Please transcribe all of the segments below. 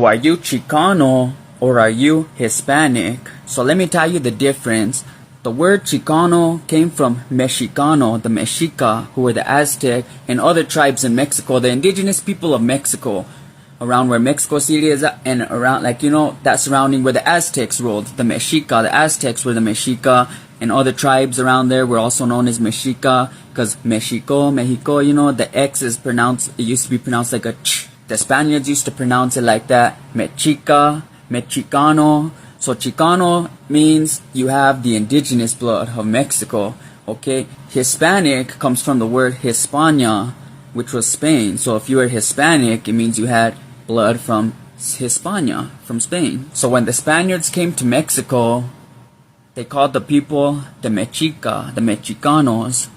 Are you Chicano or are you Hispanic? So let me tell you the difference. The word Chicano came from Mexicano, the Mexica, who were the Aztec, and other tribes in Mexico, the indigenous people of Mexico, around where Mexico City is, and around, like, you know, that surrounding where the Aztecs ruled, the Mexica. The Aztecs were the Mexica, and other tribes around there were also known as Mexica, because Mexico, you know, the X is pronounced, it used to be pronounced like a ch. The Spaniards used to pronounce it like that, Mexica, Mexicano. So Chicano means you have the indigenous blood of Mexico, okay? Hispanic comes from the word Hispania, which was Spain. So if you were Hispanic, it means you had blood from Hispania, from Spain. So when the Spaniards came to Mexico, they called the people the Mexica, the Mexicanos.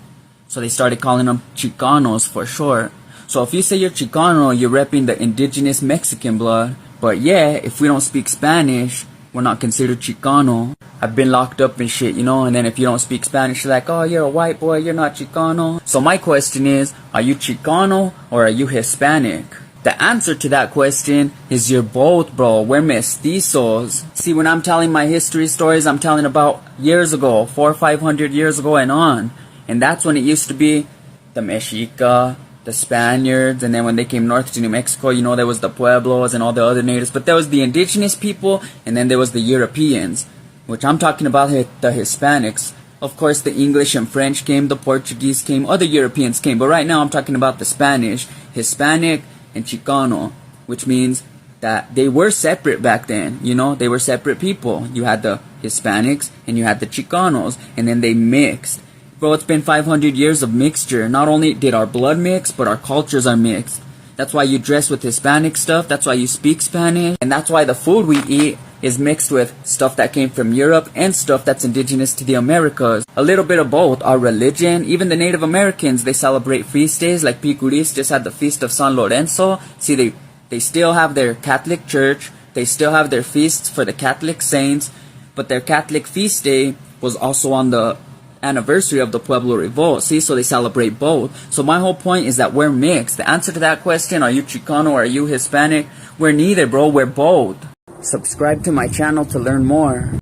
So they started calling them Chicanos for short. So if you say you're Chicano, you're repping the indigenous Mexican blood. But yeah, if we don't speak Spanish, we're not considered Chicano. I've been locked up and shit, you know, and then if you don't speak Spanish, you're like, oh, you're a white boy, you're not Chicano. So my question is, are you Chicano or are you Hispanic? The answer to that question is you're both, bro. We're mestizos. See, when I'm telling my history stories, I'm telling about years ago, 400 or 500 years ago and on. And that's when it used to be the Mexica, the Spaniards, and then when they came north to New Mexico, you know, there was the Pueblos and all the other natives, but there was the indigenous people, and then there was the Europeans, which I'm talking about here, the Hispanics. Of course, the English and French came, the Portuguese came, other Europeans came, but right now I'm talking about the Spanish, Hispanic, and Chicano, which means that they were separate back then, you know, they were separate people. You had the Hispanics, and you had the Chicanos, and then they mixed. Bro, it's been 500 years of mixture. Not only did our blood mix, but our cultures are mixed. That's why you dress with Hispanic stuff. That's why you speak Spanish. And that's why the food we eat is mixed with stuff that came from Europe and stuff that's indigenous to the Americas. A little bit of both. Our religion, even the Native Americans, they celebrate feast days. Like Picuris just had the Feast of San Lorenzo. See, they still have their Catholic church. They still have their feasts for the Catholic saints. But their Catholic feast day was also on the anniversary of the Pueblo Revolt. See, so they celebrate both. So my whole point is that we're mixed. The answer to that question, are you Chicano or are you Hispanic? We're neither, bro. We're both. Subscribe to my channel to learn more.